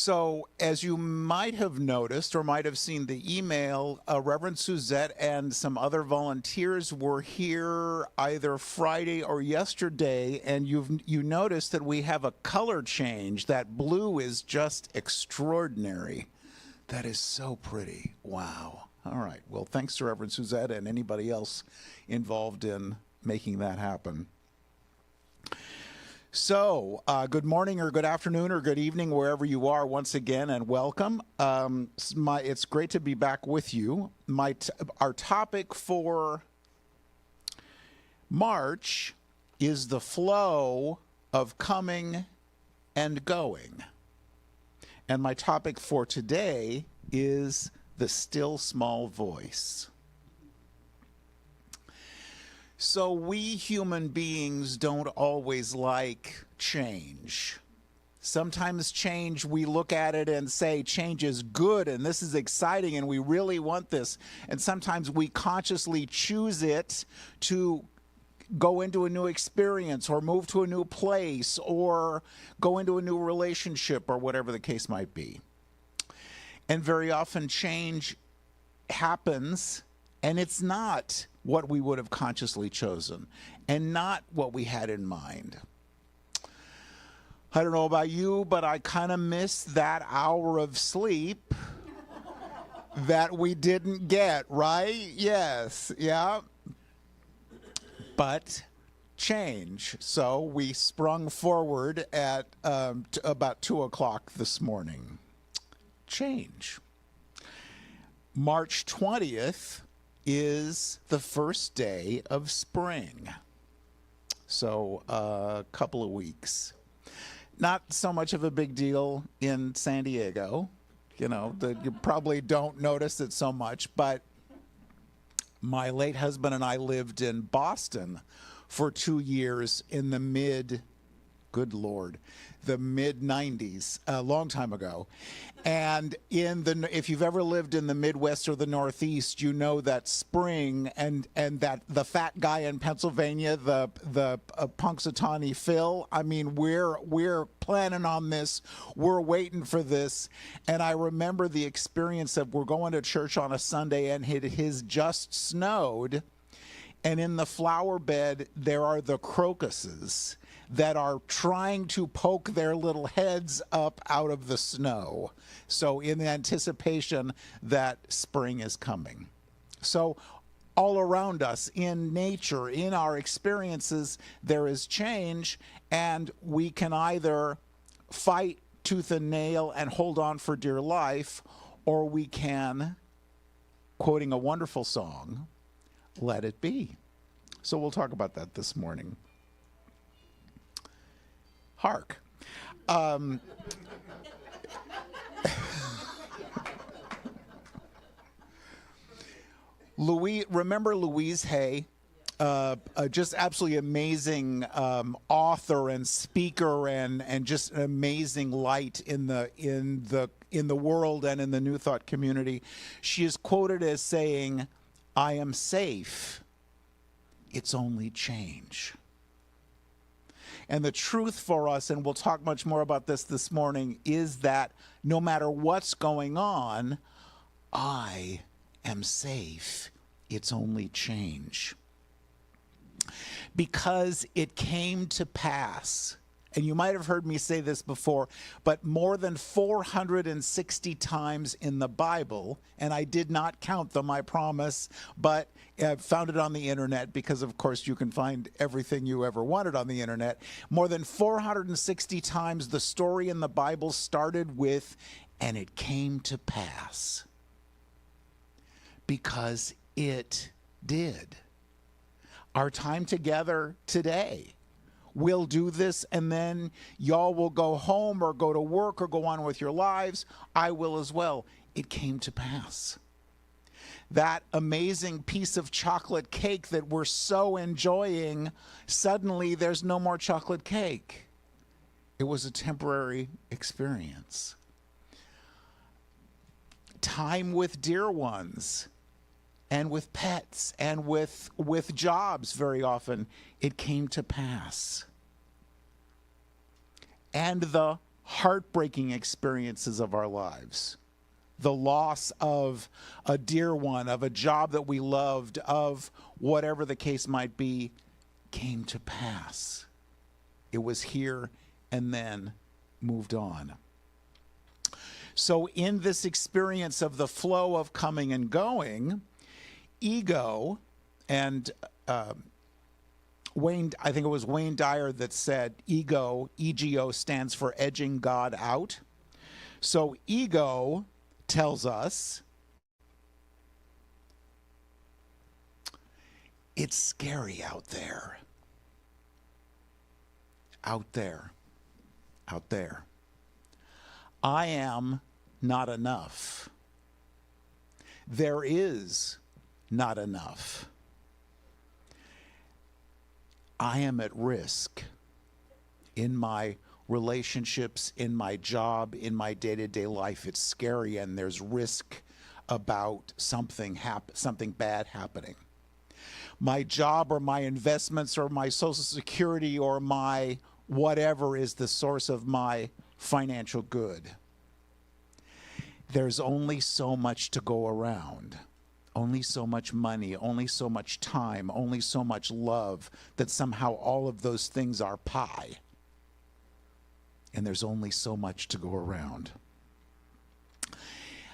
So, as you might have noticed or might have seen the email, Reverend Suzette and some other volunteers were here either Friday or yesterday, and you noticed that we have a color change. That blue is just extraordinary. That is so pretty. Wow. All right. Well, thanks to Reverend Suzette and anybody else involved in making that happen. So, good morning or good afternoon or good evening, wherever you are, once again, and welcome. It's great to be back with you. Our topic for March is the flow of coming and going. And my topic for today is the still small voice. So we human beings don't always like change. Sometimes change, we look at it and say change is good and this is exciting and we really want this. And sometimes we consciously choose it to go into a new experience or move to a new place or go into a new relationship or whatever the case might be. And very often change happens and it's not what we would have consciously chosen and not what we had in mind. I don't know about you, but I kind of miss that hour of sleep that we didn't get, right? Yes, yeah. But change. So we sprung forward at about 2 o'clock this morning. Change. March 20th is the first day of spring. So a couple of weeks. Not so much of a big deal in San Diego. You know, you probably don't notice it so much, but my late husband and I lived in Boston for 2 years in the mid-90s, a long time ago. And if you've ever lived in the Midwest or the Northeast, you know that spring and that the fat guy in Pennsylvania, the Punxsutawney Phil, I mean, we're planning on this. We're waiting for this. And I remember the experience of we're going to church on a Sunday and it has just snowed. And in the flower bed, there are the crocuses that are trying to poke their little heads up out of the snow. So in anticipation that spring is coming. So all around us, in nature, in our experiences, there is change, and we can either fight tooth and nail and hold on for dear life, or we can, quoting a wonderful song, let it be. So we'll talk about that this morning. Hark. Remember Louise Hay? Just absolutely amazing author and speaker and just an amazing light in the world and in the New Thought community. She is quoted as saying, "I am safe. It's only change." And the truth for us, and we'll talk much more about this morning, is that no matter what's going on, I am safe. It's only change. Because it came to pass, and you might have heard me say this before, but more than 460 times in the Bible, and I did not count them, I promise, but I found it on the internet because, of course, you can find everything you ever wanted on the internet. More than 460 times the story in the Bible started with, "And it came to pass." Because it did. Our time together today, we'll do this, and then y'all will go home or go to work or go on with your lives. I will as well. It came to pass. That amazing piece of chocolate cake that we're so enjoying, suddenly there's no more chocolate cake. It was a temporary experience. Time with dear ones and with pets and with jobs very often, it came to pass. And the heartbreaking experiences of our lives, the loss of a dear one, of a job that we loved, of whatever the case might be, came to pass. It was here and then moved on. So in this experience of the flow of coming and going, ego, and I think it was Wayne Dyer that said ego, EGO, stands for edging God out. So ego tells us it's scary out there. Out there. Out there. I am not enough. There is not enough. I am at risk in my relationships, in my job, in my day-to-day life. It's scary, and there's risk about something bad happening. My job or my investments or my Social Security or my whatever is the source of my financial good. There's only so much to go around. Only so much money, only so much time, only so much love, that somehow all of those things are pie. And there's only so much to go around.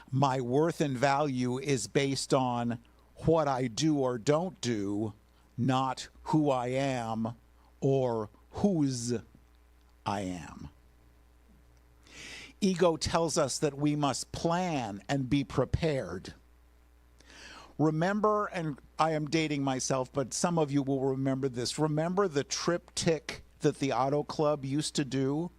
My worth and value is based on what I do or don't do, not who I am or whose I am. Ego tells us that we must plan and be prepared. Remember, and I am dating myself, but some of you will remember this. Remember the triptych that the Auto Club used to do?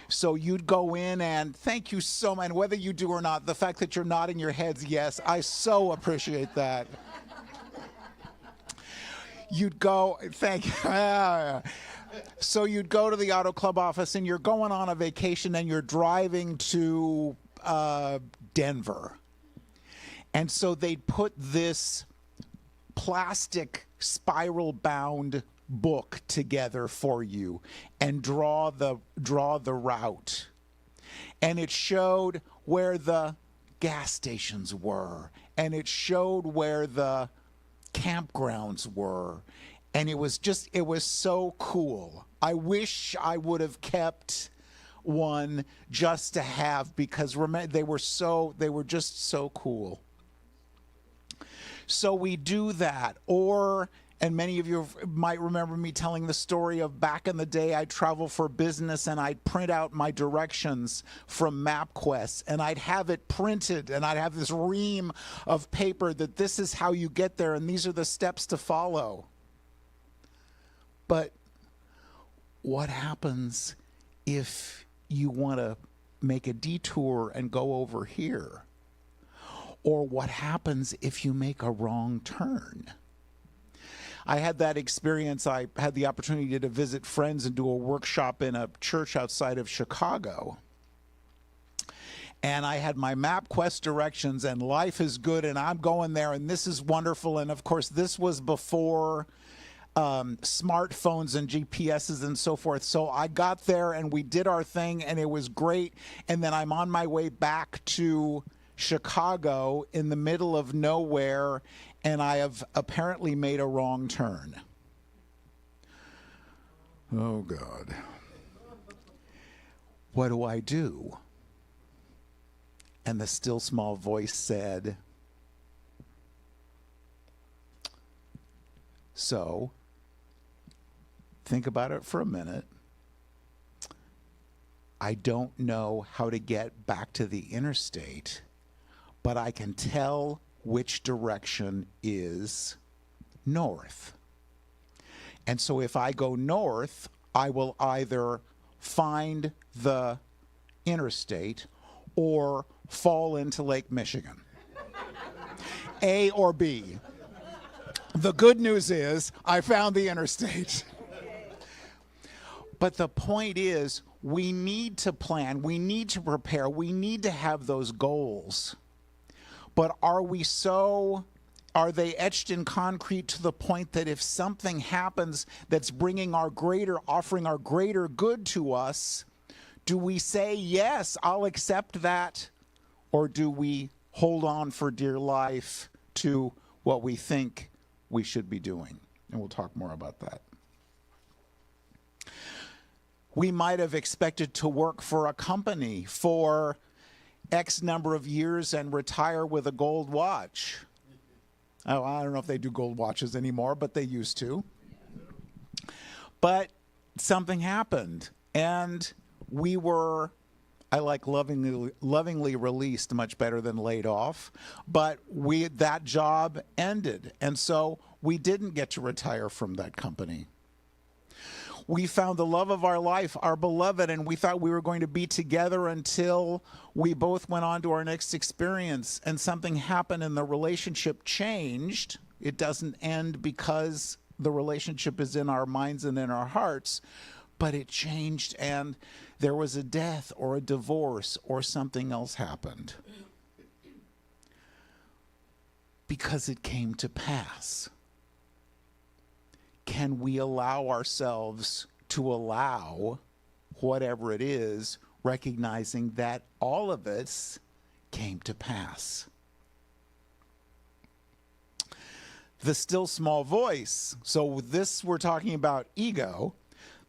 So you'd go in and thank you so much, and whether you do or not, the fact that you're nodding your heads, yes, I so appreciate that. You'd go, thank you. So you'd go to the Auto Club office and you're going on a vacation and you're driving to Denver. And so they'd put this plastic spiral-bound book together for you and draw the route. And it showed where the gas stations were, and it showed where the campgrounds were. And it was so cool. I wish I would have kept one just to have, because remember, they were just so cool. So we do that. And many of you might remember me telling the story of back in the day, I'd travel for business and I'd print out my directions from MapQuest, and I'd have it printed, and I'd have this ream of paper that this is how you get there and these are the steps to follow. But what happens if you want to make a detour and go over here? Or what happens if you make a wrong turn? I had that experience. I had the opportunity to visit friends and do a workshop in a church outside of Chicago. And I had my MapQuest directions, and life is good, and I'm going there, and this is wonderful. And of course, this was before smartphones and GPSs and so forth. So I got there and we did our thing and it was great. And then I'm on my way back to Chicago in the middle of nowhere, and I have apparently made a wrong turn. Oh God. What do I do? And the still small voice said, so think about it for a minute. I don't know how to get back to the interstate, but I can tell which direction is north. And so if I go north, I will either find the interstate or fall into Lake Michigan. A or B. The good news is I found the interstate. But the point is, we need to plan, we need to prepare, we need to have those goals. But are they etched in concrete to the point that if something happens that's offering our greater good to us, Do we say, yes, I'll accept that? Or do we hold on for dear life to what we think we should be doing? And we'll talk more about that. We might have expected to work for a company for X number of years and retire with a gold watch. Oh, I don't know if they do gold watches anymore, but they used to. But something happened, and we were, I like lovingly released much better than laid off, but that job ended, and so we didn't get to retire from that company. We found the love of our life, our beloved, and we thought we were going to be together until we both went on to our next experience, and something happened and the relationship changed. It doesn't end because the relationship is in our minds and in our hearts, but it changed and there was a death or a divorce or something else happened. Because it came to pass. Can we allow ourselves to allow whatever it is, recognizing that all of us came to pass? The still small voice. So this, we're talking about ego.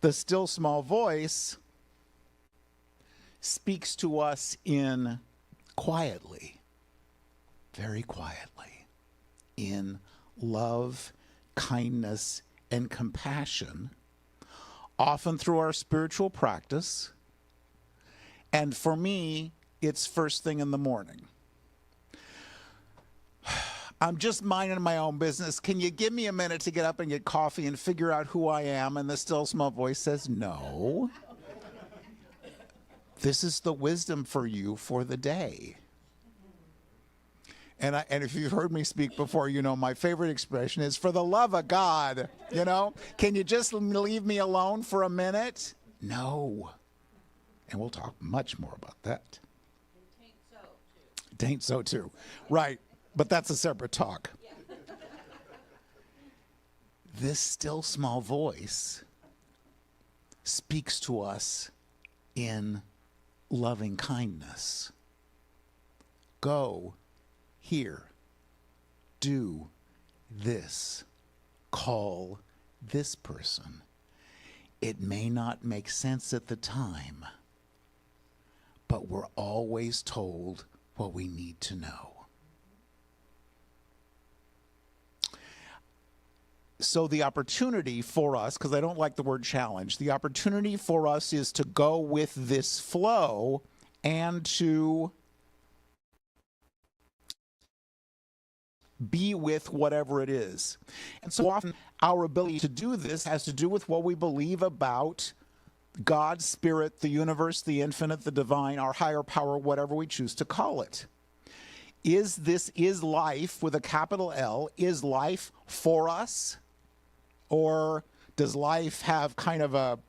The still small voice speaks to us in quietly, very quietly, in love, kindness, and compassion, often through our spiritual practice. And for me, it's first thing in the morning. I'm just minding my own business. Can you give me a minute to get up and get coffee and figure out who I am? And the still small voice says, no. This is the wisdom for you for the day. And if you've heard me speak before, you know my favorite expression is, for the love of God, you know? Can you just leave me alone for a minute? No. And we'll talk much more about that. It ain't so too. Right. But that's a separate talk. Yeah. This still small voice speaks to us in loving kindness. Go here, do this, call this person. It may not make sense at the time, but we're always told what we need to know. So the opportunity for us, because I don't like the word challenge, the opportunity for us is to go with this flow and to be with whatever it is. And so often our ability to do this has to do with what we believe about God, Spirit, the universe, the infinite, the divine, our higher power, whatever we choose to call it. Is life, with a capital L, is life for us? Or does life have kind of a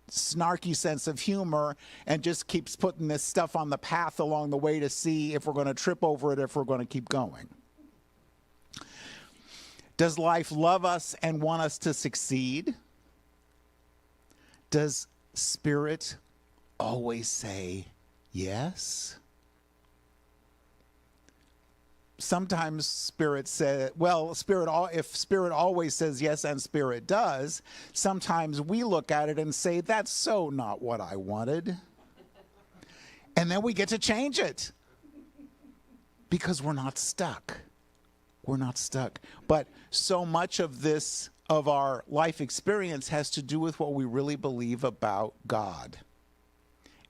snarky sense of humor and just keeps putting this stuff on the path along the way to see if we're going to trip over it, if we're going to keep going? Does life love us and want us to succeed? Does Spirit always say yes? Sometimes Spirit says, well, if Spirit always says yes and Spirit does, sometimes we look at it and say, that's so not what I wanted. And then we get to change it because we're not stuck. We're not stuck. But so much of this, of our life experience, has to do with what we really believe about God.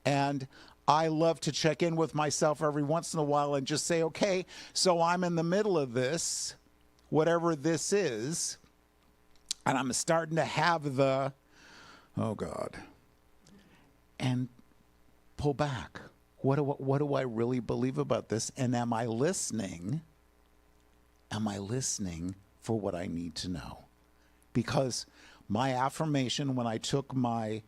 And I love to check in with myself every once in a while and just say, okay, so I'm in the middle of this, whatever this is, and I'm starting to have the, oh God, and pull back. What do I really believe about this? And am I listening? Am I listening for what I need to know? Because my affirmation when I took my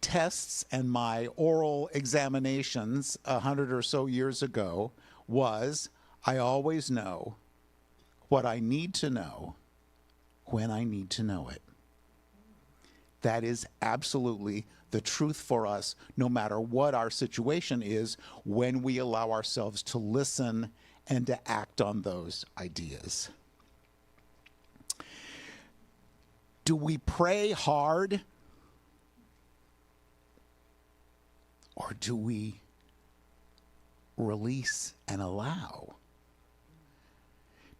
tests and my oral examinations 100 or so years ago was, I always know what I need to know when I need to know it. That is absolutely the truth for us, no matter what our situation is, when we allow ourselves to listen and to act on those ideas. Do we pray hard? Or do we release and allow?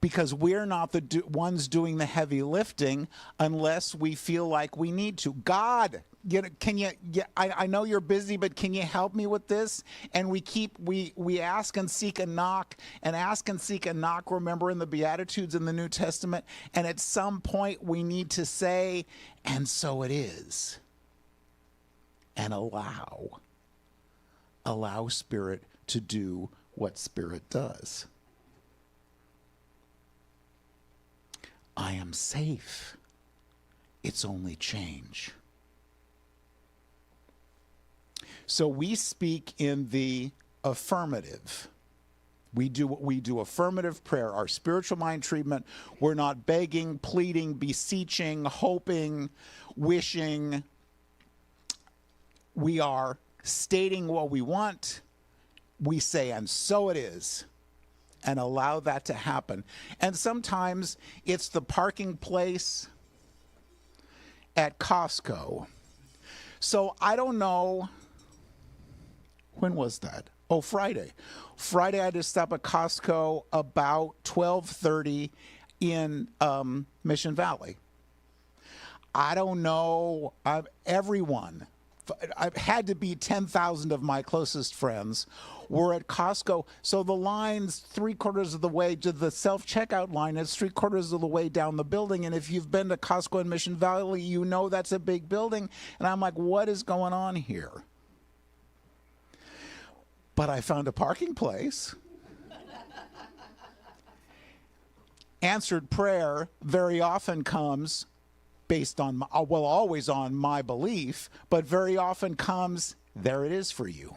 Because we're not the ones doing the heavy lifting unless we feel like we need to. God, can you? I know you're busy, but can you help me with this? And we ask and seek and knock, and ask and seek and knock. Remember in the Beatitudes in the New Testament, and at some point we need to say, "And so it is," and allow Spirit to do what Spirit does. I am safe. It's only change. So we speak in the affirmative. We do affirmative prayer, our spiritual mind treatment. We're not begging, pleading, beseeching, hoping, wishing. We are stating what we want. We say, and so it is, and allow that to happen. And sometimes it's the parking place at Costco. So I don't know, when was that? Oh, Friday. Friday I had to stop at Costco about 12:30 in Mission Valley. I don't know, everyone, I've had to be 10,000 of my closest friends were at Costco. So the line's 3/4 of the way to the self-checkout line. It's 3/4 of the way down the building. And if you've been to Costco in Mission Valley, you know that's a big building. And I'm like, what is going on here? But I found a parking place. Answered prayer very often comes based on, always on my belief, but very often comes, there it is for you.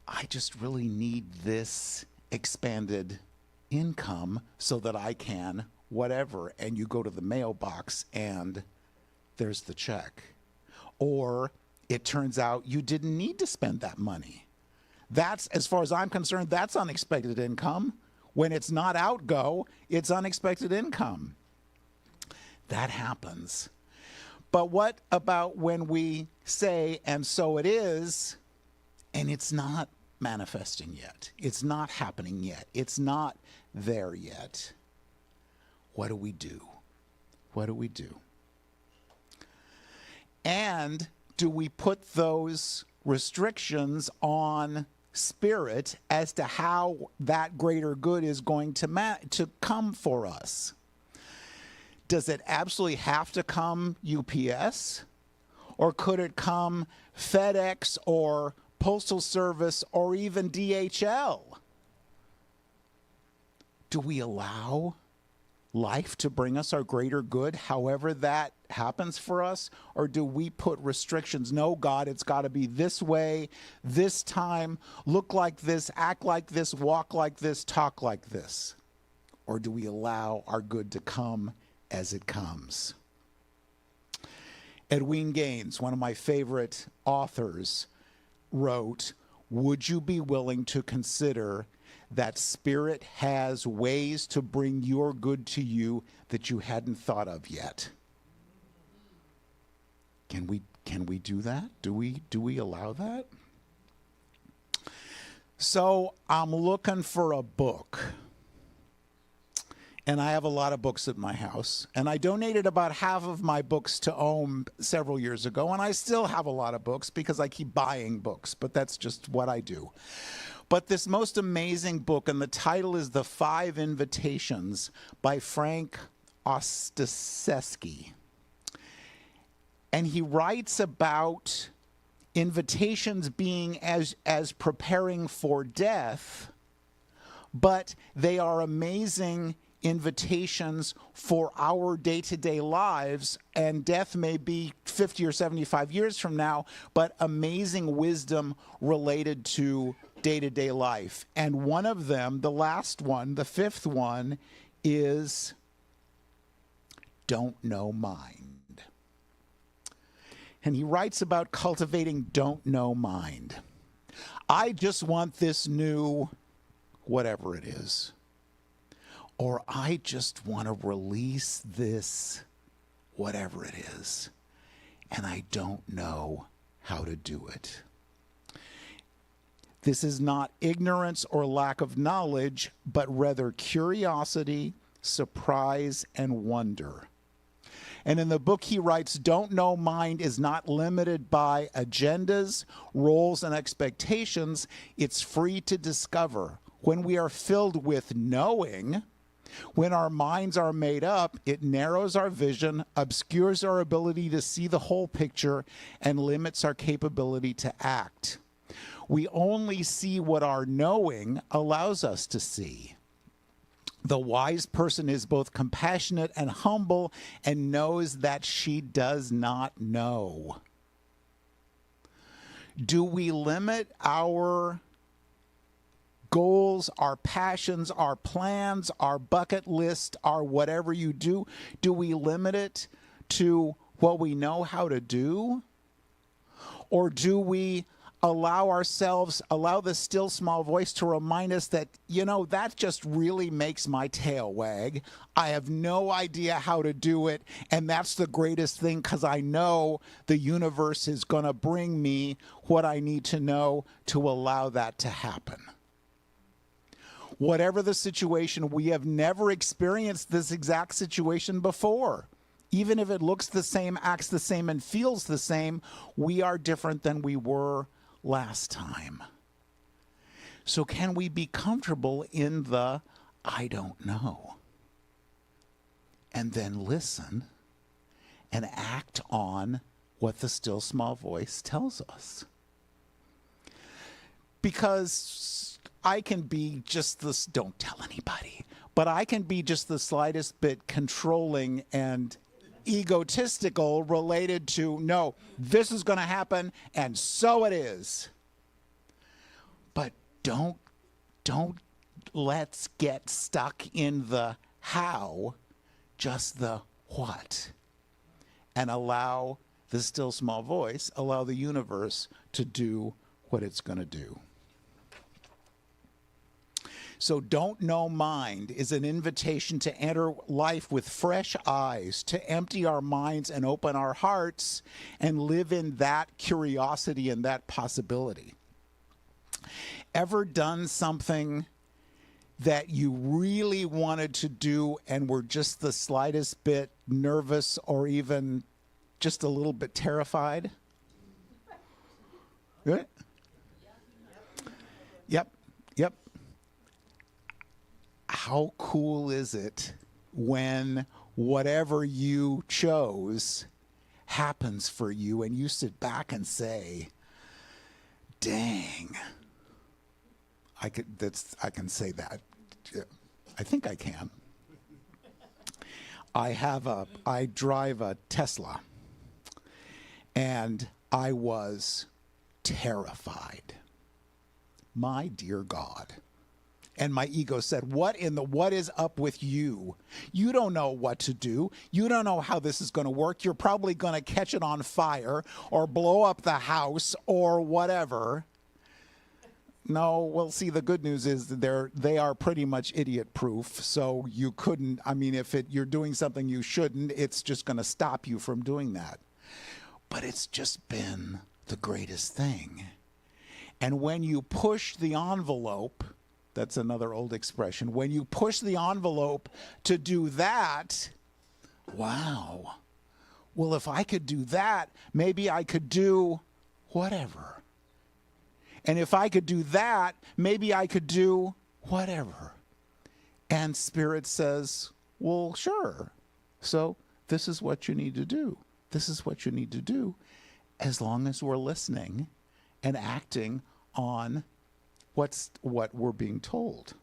I just really need this expanded income so that I can whatever. And you go to the mailbox and there's the check. Or it turns out you didn't need to spend that money. That's, as far as I'm concerned, that's unexpected income. When it's not outgo, it's unexpected income. That happens. But what about when we say, and so it is, and it's not manifesting yet? It's not happening yet. It's not there yet. What do we do? What do we do? And do we put those restrictions on Spirit as to how that greater good is going to come for us? Does it absolutely have to come UPS? Or could it come FedEx or Postal Service or even DHL? Do we allow life to bring us our greater good, however that happens for us? Or do we put restrictions? No, God, it's got to be this way, this time, look like this, act like this, walk like this, talk like this? Or do we allow our good to come as it comes? Edwene Gaines, one of my favorite authors, wrote, would you be willing to consider that Spirit has ways to bring your good to you that you hadn't thought of yet? Can we do that? Do we allow that? So I'm looking for a book. And I have a lot of books at my house. And I donated about half of my books to Ohm several years ago. And I still have a lot of books because I keep buying books. But that's just what I do. But this most amazing book, and the title is The 5 Invitations by Frank Ostaseski. And he writes about invitations being as preparing for death, but they are amazing invitations for our day-to-day lives, and death may be 50 or 75 years from now, but amazing wisdom related to day-to-day life. And one of them, the last one, the 5th one, is don't know mind. And he writes about cultivating don't know mind. I just want this new whatever it is. Or I just want to release this whatever it is. And I don't know how to do it. This is not ignorance or lack of knowledge, but rather curiosity, surprise, and wonder. And in the book he writes, don't know mind is not limited by agendas, roles, and expectations. It's free to discover. When we are filled with knowing, when our minds are made up, it narrows our vision, obscures our ability to see the whole picture, and limits our capability to act. We only see what our knowing allows us to see. The wise person is both compassionate and humble and knows that she does not know. Do we limit our goals, our passions, our plans, our bucket list, our whatever you do? Do we limit it to what we know how to do? Or do we allow the still small voice to remind us that, that just really makes my tail wag. I have no idea how to do it, and that's the greatest thing because I know the universe is going to bring me what I need to know to allow that to happen. Whatever the situation, we have never experienced this exact situation before. Even if it looks the same, acts the same, and feels the same, we are different than we were last time. So can we be comfortable in the I don't know? And then listen and act on what the still small voice tells us. Because I can be just this, don't tell anybody, but I can be just the slightest bit controlling and egotistical related to, no, this is going to happen, and so it is. But don't let's get stuck in the how, just the what. And allow the still small voice, allow the universe to do what it's going to do. So don't know mind is an invitation to enter life with fresh eyes, to empty our minds and open our hearts and live in that curiosity and that possibility. Ever done something that you really wanted to do and were just the slightest bit nervous or even just a little bit terrified? Good? Yep. How cool is it when whatever you chose happens for you and you sit back and say, dang, I can say that. I think I can. I drive a Tesla, and I was terrified. My dear God. And my ego said, what is up with you? You don't know what to do. You don't know how this is going to work. You're probably going to catch it on fire or blow up the house or whatever. No, well, see, the good news is that they are pretty much idiot-proof. So you couldn't, if you're doing something you shouldn't, it's just going to stop you from doing that. But it's just been the greatest thing. And when you push the envelope, that's another old expression. When you push the envelope to do that, wow. Well, if I could do that, maybe I could do whatever. And if I could do that, maybe I could do whatever. And Spirit says, well, sure. So this is what you need to do. This is what you need to do as long as we're listening and acting on what we're being told.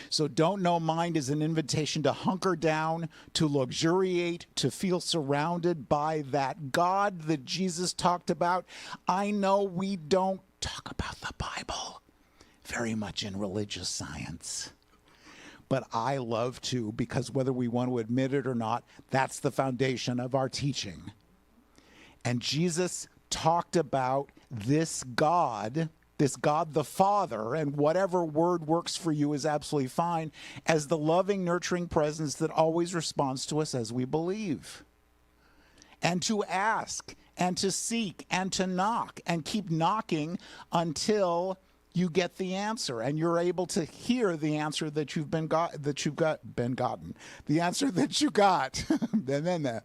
So don't know mind is an invitation to hunker down, to luxuriate, to feel surrounded by that God that Jesus talked about. I know we don't talk about the Bible very much in religious science, but I love to, because whether we want to admit it or not, that's the foundation of our teaching. And Jesus talked about this God the Father, and whatever word works for you is absolutely fine, as the loving, nurturing presence that always responds to us as we believe. And to ask, and to seek, and to knock, and keep knocking until you get the answer, and you're able to hear the answer that you've been gotten, the answer that you got, and then that.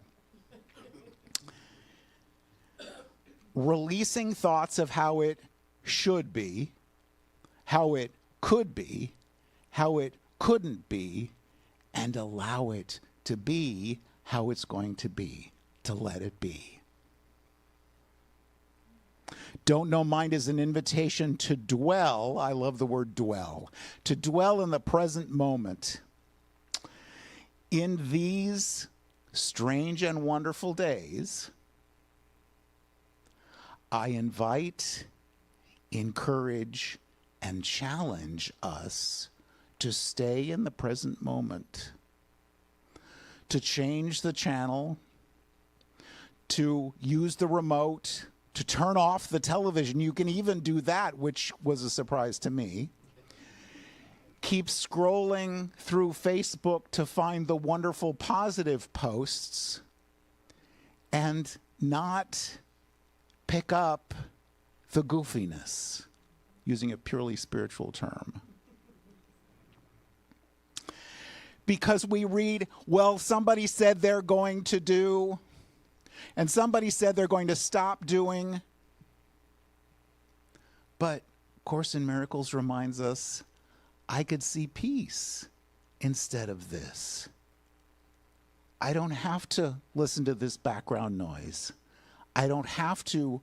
Releasing thoughts of how it should be, how it could be, how it couldn't be, and allow it to be how it's going to be, to let it be. Don't know mind is an invitation to dwell. I love the word dwell. To dwell in the present moment. In these strange and wonderful days, I invite, encourage, and challenge us to stay in the present moment, to change the channel, to use the remote, to turn off the television. You can even do that, which was a surprise to me. Keep scrolling through Facebook to find the wonderful positive posts and not pick up the goofiness, using a purely spiritual term. Because we read, well, somebody said they're going to do, and somebody said they're going to stop doing. But Course in Miracles reminds us, I could see peace instead of this. I don't have to listen to this background noise. I don't have to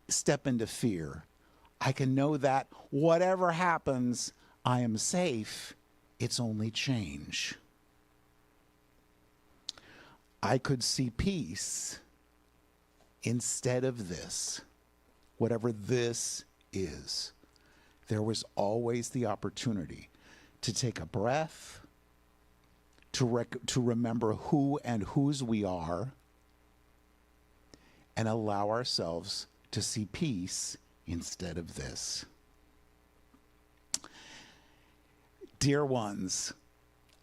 step into fear. I can know that whatever happens, I am safe. It's only change. I could see peace instead of this, whatever this is. There was always the opportunity to take a breath, to remember who and whose we are, and allow ourselves to see peace instead of this. Dear ones,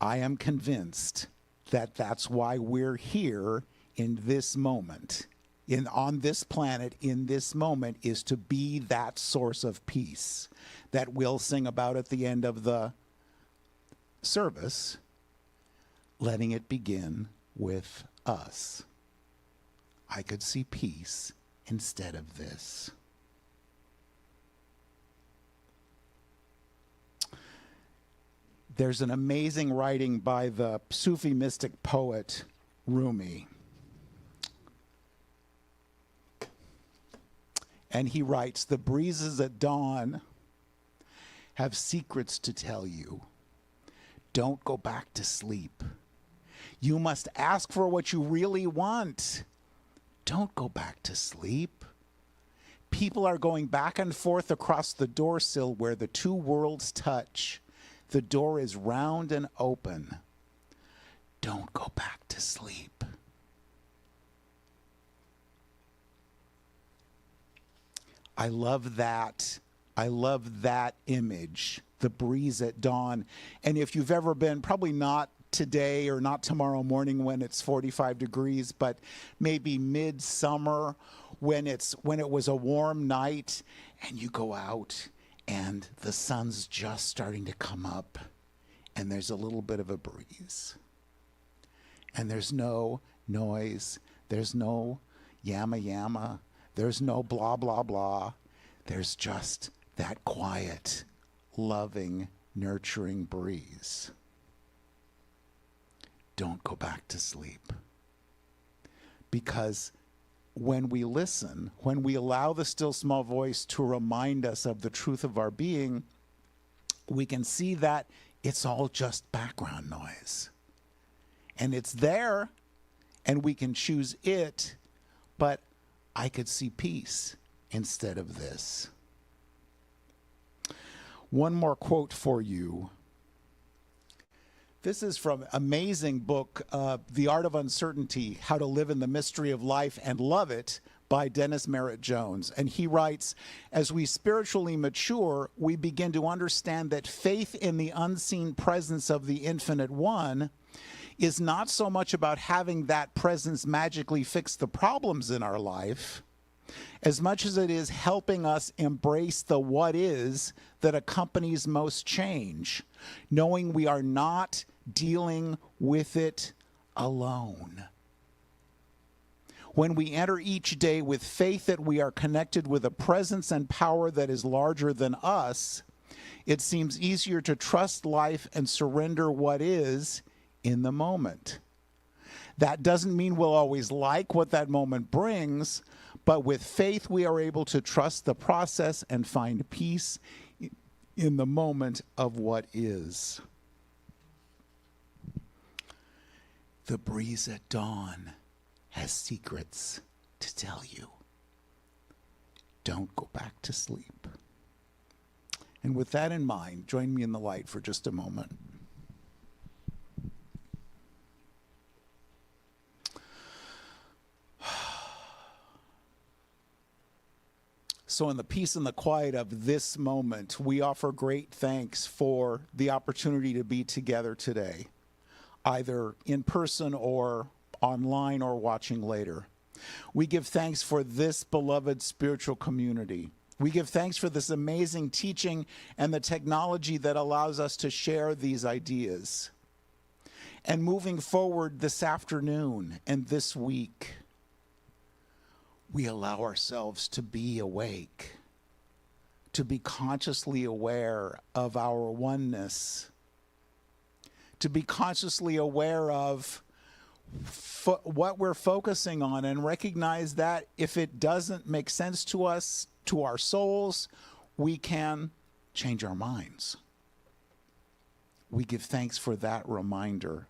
I am convinced that that's why we're here in this moment, on this planet, in this moment, is to be that source of peace that we'll sing about at the end of the service, letting it begin with us. I could see peace instead of this. There's an amazing writing by the Sufi mystic poet Rumi. And he writes, the breezes at dawn have secrets to tell you. Don't go back to sleep. You must ask for what you really want. Don't go back to sleep. People are going back and forth across the doorsill where the two worlds touch. The door is round and open. Don't go back to sleep. I love that. I love that image, the breeze at dawn. And if you've ever been, probably not today or not tomorrow morning when it's 45 degrees, but maybe midsummer when it was a warm night and you go out and the sun's just starting to come up and there's a little bit of a breeze. And there's no noise, there's no yama yama, there's no blah blah blah. There's just that quiet, loving, nurturing breeze. Don't go back to sleep. Because when we listen, when we allow the still small voice to remind us of the truth of our being, we can see that it's all just background noise. And it's there, and we can choose it, but I could see peace instead of this. One more quote for you. This is from an amazing book, The Art of Uncertainty, How to Live in the Mystery of Life and Love It, by Dennis Merritt Jones. And he writes, as we spiritually mature, we begin to understand that faith in the unseen presence of the Infinite One is not so much about having that presence magically fix the problems in our life, as much as it is helping us embrace the what is that accompanies most change, knowing we are not dealing with it alone. When we enter each day with faith that we are connected with a presence and power that is larger than us, it seems easier to trust life and surrender what is in the moment. That doesn't mean we'll always like what that moment brings, but with faith we are able to trust the process and find peace in the moment of what is. The breeze at dawn has secrets to tell you. Don't go back to sleep. And with that in mind, join me in the light for just a moment. So in the peace and the quiet of this moment, we offer great thanks for the opportunity to be together today, either in person or online or watching later. We give thanks for this beloved spiritual community. We give thanks for this amazing teaching and the technology that allows us to share these ideas. And moving forward this afternoon and this week, we allow ourselves to be awake, to be consciously aware of our oneness, to be consciously aware of what we're focusing on, and recognize that if it doesn't make sense to us, to our souls, we can change our minds. We give thanks for that reminder,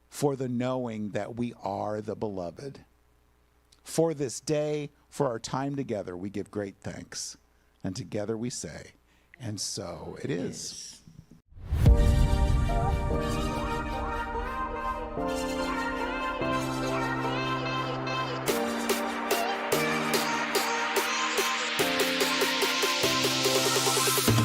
for the knowing that we are the beloved. For this day, for our time together, we give great thanks. And together we say, and so it is. Yes.